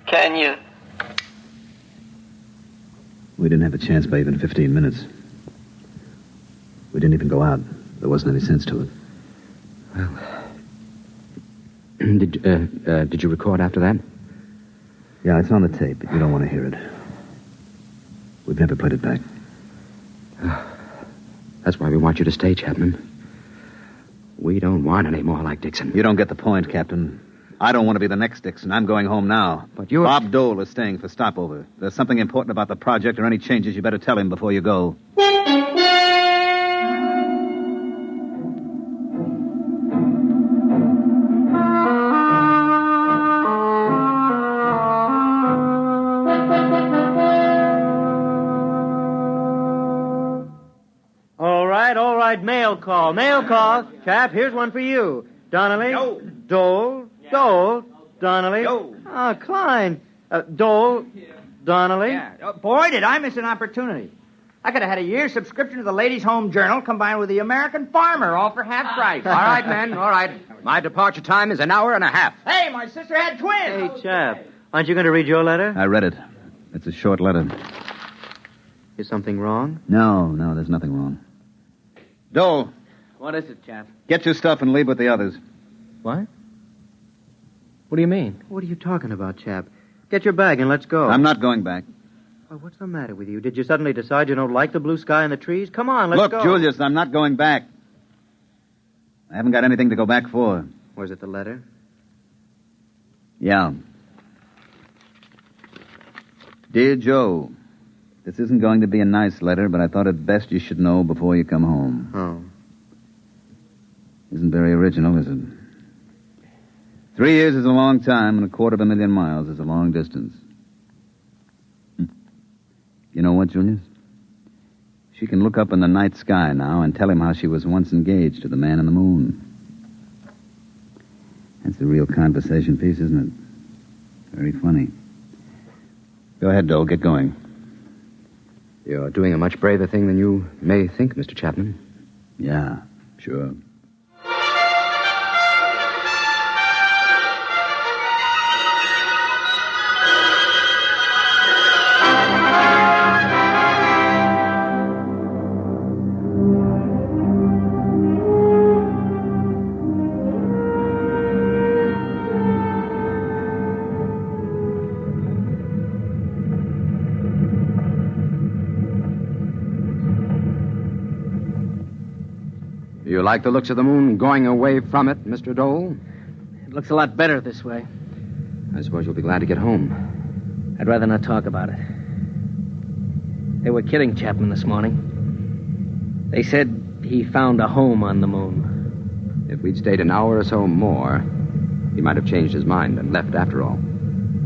N: can you?
H: We didn't have a chance by even 15 minutes. We didn't even go out. There wasn't any sense to it.
M: Well, did you record after that?
H: Yeah, it's on the tape, but you don't want to hear it. We've never played it back.
M: That's why we want you to stay, Chapman. We don't want any more like Dixon.
H: You don't get the point, Captain. I don't want to be the next Dixon. I'm going home now.
M: But you're...
H: Bob Dole is staying for stopover. If there's something important about the project or any changes, you better tell him before you go.
I: All right, mail call. Chap, here's one for you. Donnelly.
L: Yo.
I: Dole. Donnelly.
L: Yo.
I: Klein. Dole. Donnelly.
L: Yeah. Boy, did I miss an opportunity. I could have had a year's subscription to the Ladies' Home Journal combined with the American Farmer, all for half price.
O: All right, men, all right. My departure time is an hour and a half.
L: Hey, my sister had twins.
I: Hey, chap, aren't you going to read your letter?
H: I read it. It's a short letter.
I: Is something wrong?
H: No, there's nothing wrong. Dole,
K: What is it, chap?
H: get your stuff and leave with the others.
K: What? What do you mean?
I: What are you talking about, chap? Get your bag and let's go.
H: I'm not going back.
I: Oh, what's the matter with you? Did you suddenly decide you don't like the blue sky and the trees? Come on, let's go.
H: Look, Julius, I'm not going back. I haven't got anything to go back for.
I: Was it the letter?
H: Yeah. Dear Joe, this isn't going to be a nice letter, but I thought it best you should know before you come home.
I: Oh.
H: Isn't very original, is it? 3 years is a long time, and 250,000 miles is a long distance. You know what, Julius? She can look up in the night sky now and tell him how she was once engaged to the man in the moon. That's a real conversation piece, isn't it? Very funny. Go ahead, Dole. Get going.
M: You're doing a much braver thing than you may think, Mr. Chapman.
H: Yeah, sure.
M: You like the looks of the moon going away from it, Mr. Dole?
K: It looks a lot better this way.
M: I suppose you'll be glad to get home.
K: I'd rather not talk about it. They were kidding Chapman this morning. They said he found a home on the moon.
M: If we'd stayed an hour or so more, he might have changed his mind and left after all.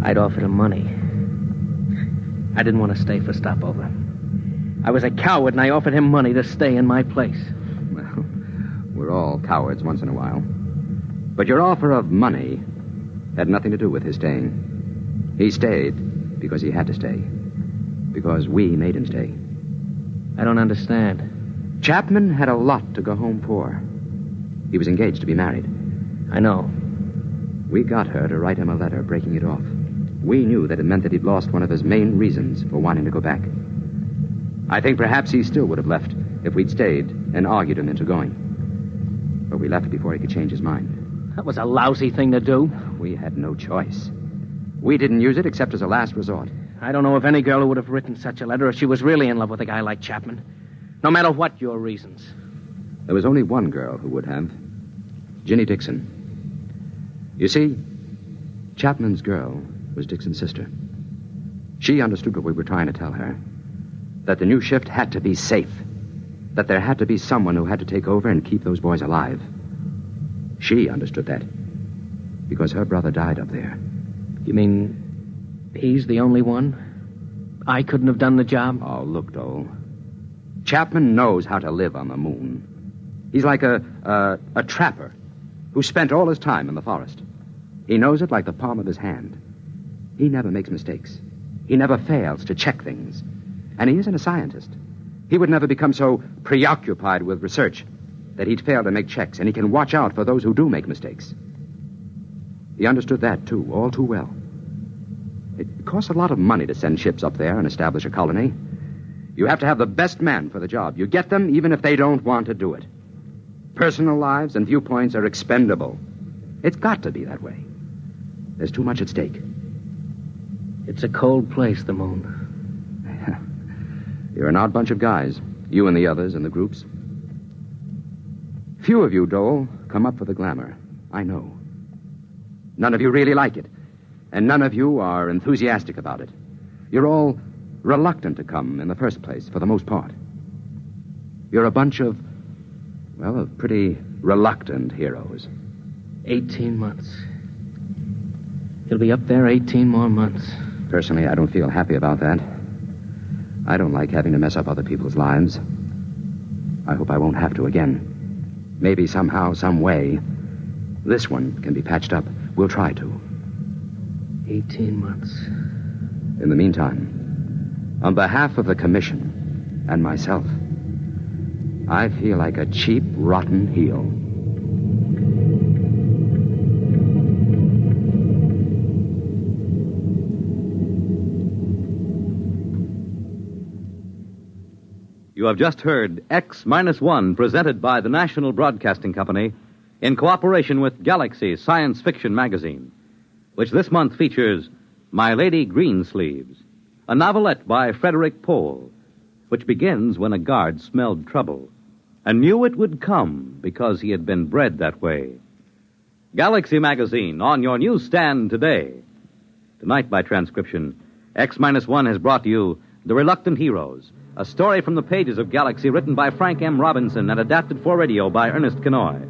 K: I'd offered him money. I didn't want to stay for stopover. I was a coward, and I offered him money to stay in my place.
M: Well, we're all cowards once in a while. But your offer of money had nothing to do with his staying. He stayed because he had to stay. Because we made him stay.
K: I don't understand.
M: Chapman had a lot to go home for. He was engaged to be married.
K: I know.
M: We got her to write him a letter breaking it off. We knew that it meant that he'd lost one of his main reasons for wanting to go back. I think perhaps he still would have left if we'd stayed and argued him into going. But we left before he could change his mind.
K: That was a lousy thing to do.
M: We had no choice. We didn't use it except as a last resort.
K: I don't know if any girl who would have written such a letter if she was really in love with a guy like Chapman. No matter what your reasons.
M: There was only one girl who would have. Ginny Dixon. You see, Chapman's girl was Dixon's sister. She understood what we were trying to tell her. That the new shift had to be safe. That there had to be someone who had to take over and keep those boys alive. She understood that. Because her brother died up there.
K: You mean he's the only one? I couldn't have done the job?
M: Oh, look, Dole. Chapman knows how to live on the moon. He's like a trapper who spent all his time in the forest. He knows it like the palm of his hand. He never makes mistakes. He never fails to check things. And he isn't a scientist. He would never become so preoccupied with research that he'd fail to make checks, and he can watch out for those who do make mistakes. He understood that, too, all too well. It costs a lot of money to send ships up there and establish a colony. You have to have the best men for the job. You get them even if they don't want to do it. Personal lives and viewpoints are expendable. It's got to be that way. There's too much at stake.
K: It's a cold place, the moon.
M: You're an odd bunch of guys, you and the others in the groups. Few of you, Dole, come up for the glamour. I know. None of you really like it, and none of you are enthusiastic about it. You're all reluctant to come in the first place, for the most part. You're a bunch of pretty reluctant heroes.
K: 18 months. He'll be up there 18 more months.
M: Personally, I don't feel happy about that. I don't like having to mess up other people's lives. I hope I won't have to again. Maybe somehow, some way, this one can be patched up. We'll try to.
K: 18 months.
M: In the meantime, on behalf of the Commission and myself, I feel like a cheap, rotten heel.
D: You have just heard X-1, presented by the National Broadcasting Company in cooperation with Galaxy Science Fiction Magazine, which this month features My Lady Greensleeves, a novelette by Frederick Pohl, which begins when a guard smelled trouble and knew it would come because he had been bred that way. Galaxy Magazine, on your newsstand today. Tonight, by transcription, X-1 has brought you The Reluctant Heroes, a story from the pages of Galaxy written by Frank M. Robinson and adapted for radio by Ernest Kenoy.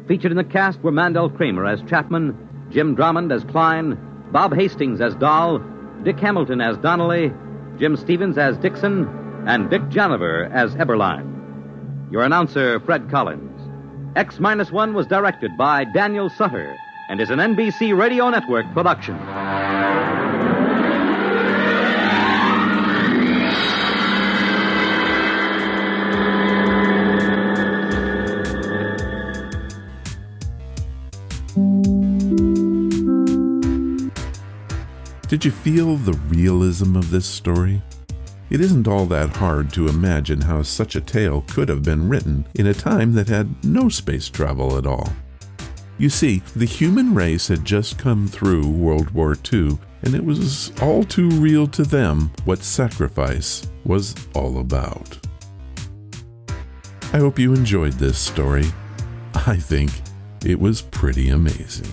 D: Featured in the cast were Mandel Kramer as Chapman, Jim Drummond as Klein, Bob Hastings as Dahl, Dick Hamilton as Donnelly, Jim Stevens as Dixon, and Vic Janover as Eberlein. Your announcer, Fred Collins. X-1 was directed by Daniel Sutter and is an NBC Radio Network production.
A: Did you feel the realism of this story? It isn't all that hard to imagine how such a tale could have been written in a time that had no space travel at all. You see, the human race had just come through World War II, and it was all too real to them what sacrifice was all about. I hope you enjoyed this story. I think it was pretty amazing.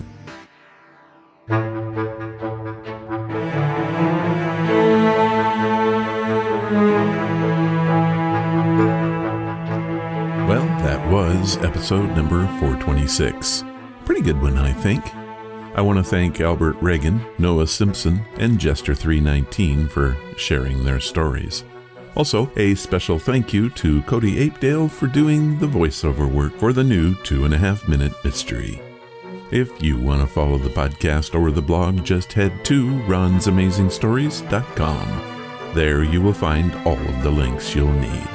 A: Well, that was episode number 426. Pretty good one, I think. I want to thank Albert Reagan, Noah Simpson, and Jester319 for sharing their stories. Also, a special thank you to Cody Apedale for doing the voiceover work for the new 2.5-minute mystery. If you want to follow the podcast or the blog, just head to ronsamazingstories.com. There you will find all of the links you'll need.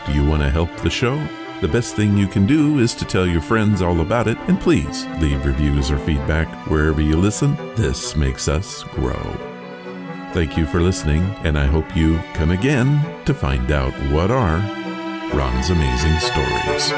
A: Do you want to help the show? The best thing you can do is to tell your friends all about it, and please leave reviews or feedback wherever you listen. This makes us grow. Thank you for listening, and I hope you come again to find out what are Ron's Amazing Stories.